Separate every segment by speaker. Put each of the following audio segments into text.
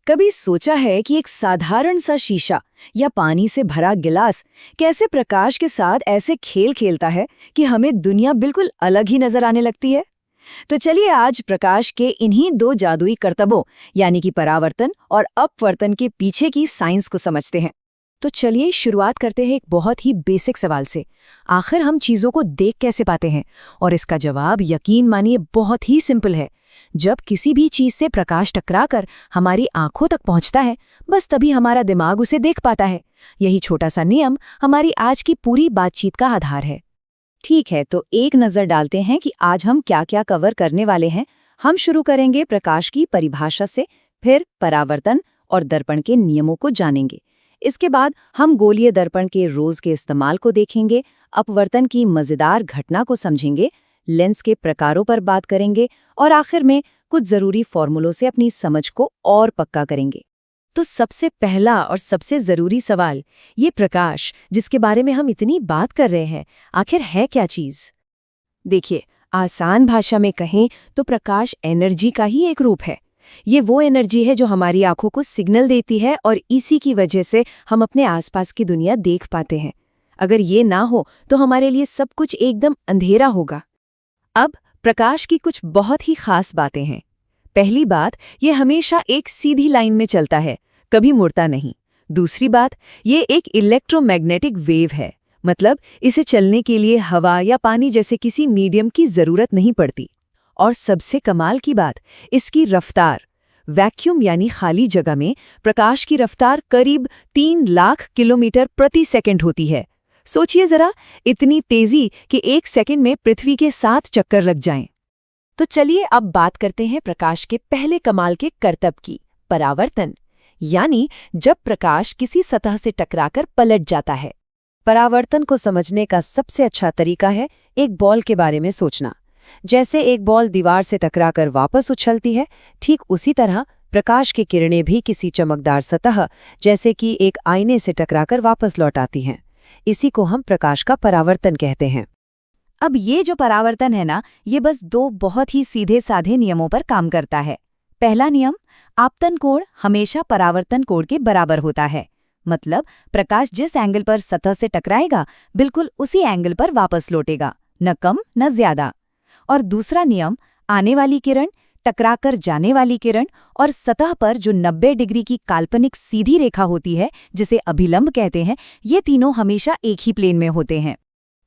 Speaker 1: कभी सोचा है कि एक साधारण सा शीशा या पानी से भरा गिलास कैसे प्रकाश के साथ ऐसे खेल खेलता है कि हमें दुनिया बिल्कुल अलग ही नजर आने लगती है। तो चलिए आज प्रकाश के इन्हीं दो जादुई करतबों यानी कि परावर्तन और अपवर्तन के पीछे की साइंस को समझते हैं। तो चलिए शुरुआत करते हैं एक बहुत ही बेसिक सवाल से। आखिर हम चीजों को देख कैसे पाते हैं? और इसका जवाब यकीन मानिए बहुत ही सिंपल है। जब किसी भी चीज से प्रकाश टकराकर हमारी आंखों तक पहुंचता है, बस तभी हमारा दिमाग उसे देख पाता है। यही छोटा सा नियम हमारी आज की पूरी बातचीत का आधार है। ठीक है, तो एक नजर डालते हैं कि आज हम क्या क्या कवर करने वाले हैं। हम शुरू करेंगे प्रकाश की परिभाषा से, फिर परावर्तन और दर्पण के नियमों को जानेंगे। इसके बाद हम गोलीय दर्पण के रोज के इस्तेमाल को देखेंगे, अपवर्तन की मजेदार घटना को समझेंगे, लेंस के प्रकारों पर बात करेंगे और आखिर में कुछ जरूरी फॉर्मूलों से अपनी समझ को और पक्का करेंगे। तो सबसे पहला और सबसे जरूरी सवाल, ये प्रकाश जिसके बारे में हम इतनी बात कर रहे हैं, आखिर है क्या चीज? देखिए, आसान भाषा में कहें तो प्रकाश एनर्जी का ही एक रूप है। ये वो एनर्जी है जो हमारी आंखों को सिग्नल देती है और इसी की वजह से हम अपने आसपास की दुनिया देख पाते हैं। अगर ये ना हो तो हमारे लिए सब कुछ एकदम अंधेरा होगा। अब प्रकाश की कुछ बहुत ही खास बातें हैं। पहली बात, ये हमेशा एक सीधी लाइन में चलता है, कभी मुड़ता नहीं। दूसरी बात, ये एक इलेक्ट्रोमैग्नेटिक वेव है, मतलब इसे चलने के लिए हवा या पानी जैसे किसी मीडियम की जरूरत नहीं पड़ती। और सबसे कमाल की बात, इसकी रफ्तार। वैक्यूम यानी खाली जगह में प्रकाश की रफ्तार करीब 3 लाख किलोमीटर प्रति सेकंड होती है। सोचिए जरा, इतनी तेजी कि 1 सेकंड में पृथ्वी के 7 चक्कर लग जाएं। तो चलिए अब बात करते हैं प्रकाश के पहले कमाल के करतब की, परावर्तन, यानी जब प्रकाश किसी सतह से टकराकर पलट जाता है। परावर्तन को समझने का सबसे अच्छा तरीका है एक बॉल के बारे में सोचना। जैसे एक बॉल दीवार से टकराकर वापस उछलती है, ठीक उसी तरह प्रकाश की किरणें भी किसी चमकदार सतह जैसे कि एक आईने से टकराकर वापस लौट आती हैं। इसी को हम प्रकाश का परावर्तन कहते हैं। अब ये जो परावर्तन है ना, ये बस 2 बहुत ही सीधे साधे नियमों पर काम करता है। पहला नियम, आपतन कोण हमेशा परावर्तन कोण के बराबर होता है। मतलब प्रकाश जिस एंगल पर सतह से टकराएगा, बिल्कुल उसी एंगल पर वापस लौटेगा, न कम न ज्यादा। और दूसरा नियम, आने वाली किरण, टकराकर जाने वाली किरण और सतह पर जो 90 डिग्री की काल्पनिक सीधी रेखा होती है, जिसे अभिलंब कहते हैं, ये तीनों हमेशा एक ही प्लेन में होते हैं।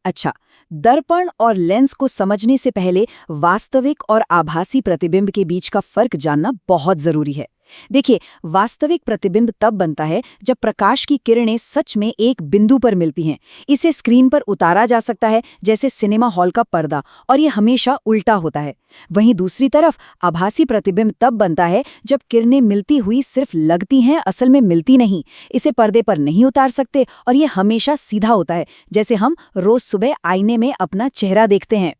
Speaker 1: अच्छा, दर्पण और लेंस को समझने से पहले वास्तविक और आभासी प्रतिबिंब के बीच का फर्क जानना बहुत जरूरी है। देखिए, वास्तविक प्रतिबिंब तब बनता है जब प्रकाश की किरणें सच में एक बिंदु पर मिलती हैं। इसे स्क्रीन पर उतारा जा सकता है जैसे सिनेमा हॉल का पर्दा, और ये हमेशा उल्टा होता है। वहीं दूसरी तरफ आभासी प्रतिबिंब तब बनता है जब किरणें मिलती हुई सिर्फ लगती हैं, असल में मिलती नहीं। इसे पर्दे पर नहीं उतार सकते और ये हमेशा सीधा होता है, जैसे हम रोज सुबह आईने में अपना चेहरा देखते हैं।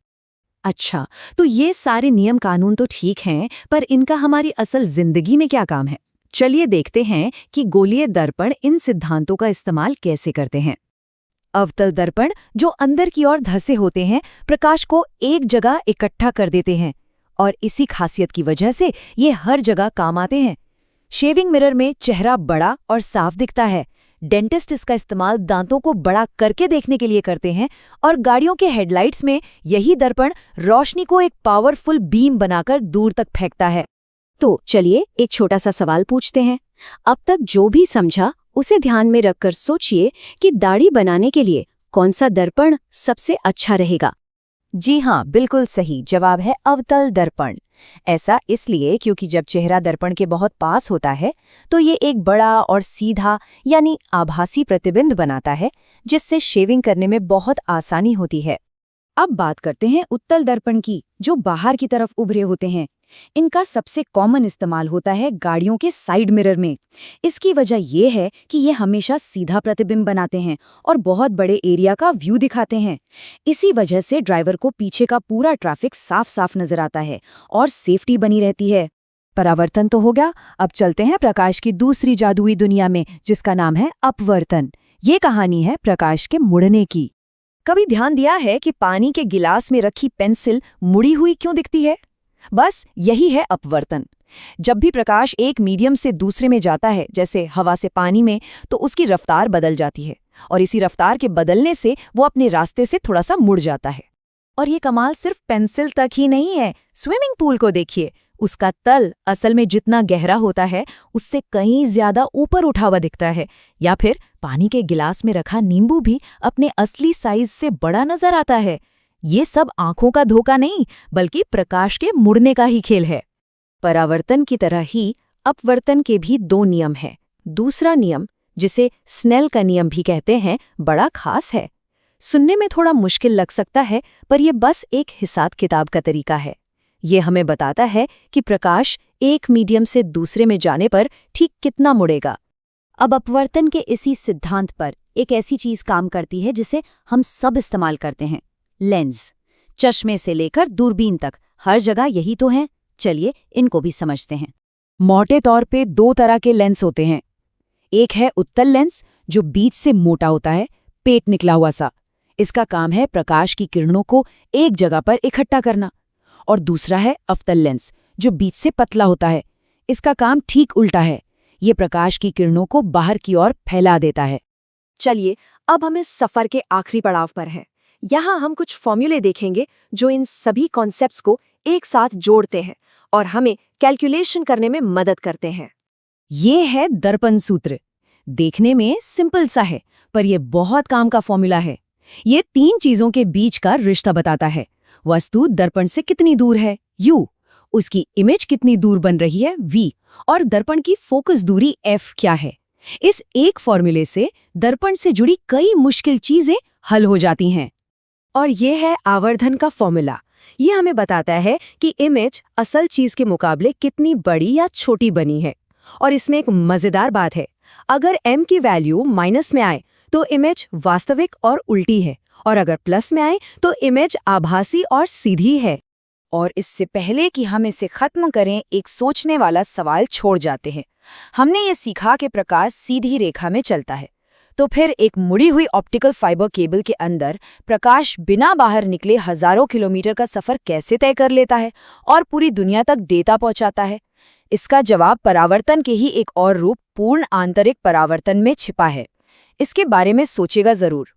Speaker 1: अच्छा, तो ये सारे नियम कानून तो ठीक हैं, पर इनका हमारी असल जिंदगी में क्या काम है? चलिए देखते हैं कि गोलीय दर्पण इन सिद्धांतों का इस्तेमाल कैसे करते हैं। अवतल दर्पण, जो अंदर की ओर धंसे होते हैं, प्रकाश को एक जगह इकट्ठा कर देते हैं और इसी खासियत की वजह से ये हर जगह काम आते हैं। शेविंग मिरर में चेहरा बड़ा और साफ दिखता है। डेंटिस्ट इसका इस्तेमाल दांतों को बड़ा करके देखने के लिए करते हैं और गाड़ियों के हेडलाइट्स में यही दर्पण रोशनी को एक पावरफुल बीम बनाकर दूर तक फेंकता है। तो चलिए एक छोटा सा सवाल पूछते हैं। अब तक जो भी समझा उसे ध्यान में रखकर सोचिए कि दाढ़ी बनाने के लिए कौन सा दर्पण सबसे अच्छा रहेगा? जी हाँ, बिल्कुल सही जवाब है अवतल दर्पण। ऐसा इसलिए क्योंकि जब चेहरा दर्पण के बहुत पास होता है तो ये एक बड़ा और सीधा यानी आभासी प्रतिबिंब बनाता है, जिससे शेविंग करने में बहुत आसानी होती है। अब बात करते हैं उत्तल दर्पण की, जो बाहर की तरफ उभरे होते हैं। इनका सबसे कॉमन इस्तेमाल होता है गाड़ियों के साइड मिरर में। इसकी वजह यह है कि ये हमेशा सीधा प्रतिबिंब बनाते हैं और बहुत बड़े एरिया का व्यू दिखाते हैं। इसी वजह से ड्राइवर को पीछे का पूरा ट्रैफिक साफ साफ नजर आता है और सेफ्टी बनी रहती है। परावर्तन तो हो गया, अब चलते हैं प्रकाश की दूसरी जादुई दुनिया में, जिसका नाम है अपवर्तन। ये कहानी है प्रकाश के मुड़ने की। कभी ध्यान दिया है कि पानी के गिलास में रखी पेंसिल मुड़ी हुई क्यों दिखती है? बस यही है अपवर्तन। जब भी प्रकाश एक मीडियम से दूसरे में जाता है, जैसे हवा से पानी में, तो उसकी रफ्तार बदल जाती है और इसी रफ्तार के बदलने से वो अपने रास्ते से थोड़ा सा मुड़ जाता है। और ये कमाल सिर्फ पेंसिल तक ही नहीं है। स्विमिंग पूल को देखिए, उसका तल असल में जितना गहरा होता है उससे कहीं ज्यादा ऊपर उठा हुआ दिखता है। या फिर पानी के गिलास में रखा नींबू भी अपने असली साइज से बड़ा नजर आता है। ये सब आंखों का धोखा नहीं, बल्कि प्रकाश के मुड़ने का ही खेल है। परावर्तन की तरह ही अपवर्तन के भी दो नियम हैं। दूसरा नियम, जिसे स्नेल का नियम भी कहते हैं, बड़ा खास है। सुनने में थोड़ा मुश्किल लग सकता है, पर यह बस एक हिसाब किताब का तरीका है। ये हमें बताता है कि प्रकाश एक मीडियम से दूसरे में जाने पर ठीक कितना मुड़ेगा। अब अपवर्तन के इसी सिद्धांत पर एक ऐसी चीज काम करती है जिसे हम सब इस्तेमाल करते हैं, लेंस। चश्मे से लेकर दूरबीन तक हर जगह यही तो है। चलिए इनको भी समझते हैं। मोटे तौर पे दो तरह के लेंस होते हैं। एक है उत्तल लेंस, जो बीच से मोटा होता है, पेट निकला हुआ सा। इसका काम है प्रकाश की किरणों को एक जगह पर इकट्ठा करना। और दूसरा है अवतल लेंस, जो बीच से पतला होता है। इसका काम ठीक उल्टा है, ये प्रकाश की किरणों को बाहर की ओर फैला देता है। चलिए अब हम इस सफर के आखिरी पड़ाव पर हैं। यहाँ हम कुछ फॉर्मूले देखेंगे जो इन सभी कॉन्सेप्ट्स को एक साथ जोड़ते हैं और हमें कैलकुलेशन करने में मदद करते हैं। ये है दर्पण सूत्र। देखने में सिंपल सा है, पर यह बहुत काम का फॉर्मूला है। ये तीन चीजों के बीच का रिश्ता बताता है। वस्तु दर्पण से कितनी दूर है, u, उसकी इमेज कितनी दूर बन रही है, v, और दर्पण की फोकस दूरी f क्या है। इस एक फॉर्मूले से दर्पण से जुड़ी कई मुश्किल चीजें हल हो जाती हैं। और ये है आवर्धन का फॉर्मूला। ये हमें बताता है कि इमेज असल चीज के मुकाबले कितनी बड़ी या छोटी बनी है। और इसमें एक मजेदार बात है, अगर m की वैल्यू माइनस में आए तो इमेज वास्तविक और उल्टी है, और अगर प्लस में आए तो इमेज आभासी और सीधी है। और इससे पहले कि हम इसे खत्म करें, एक सोचने वाला सवाल छोड़ जाते हैं। हमने ये सीखा कि प्रकाश सीधी रेखा में चलता है, तो फिर एक मुड़ी हुई ऑप्टिकल फाइबर केबल के अंदर प्रकाश बिना बाहर निकले हजारों किलोमीटर का सफर कैसे तय कर लेता है और पूरी दुनिया तक डेटा पहुंचाता है। इसका जवाब परावर्तन के ही एक और रूप, पूर्ण आंतरिक परावर्तन में छिपा है। इसके बारे में सोचेगा जरूर।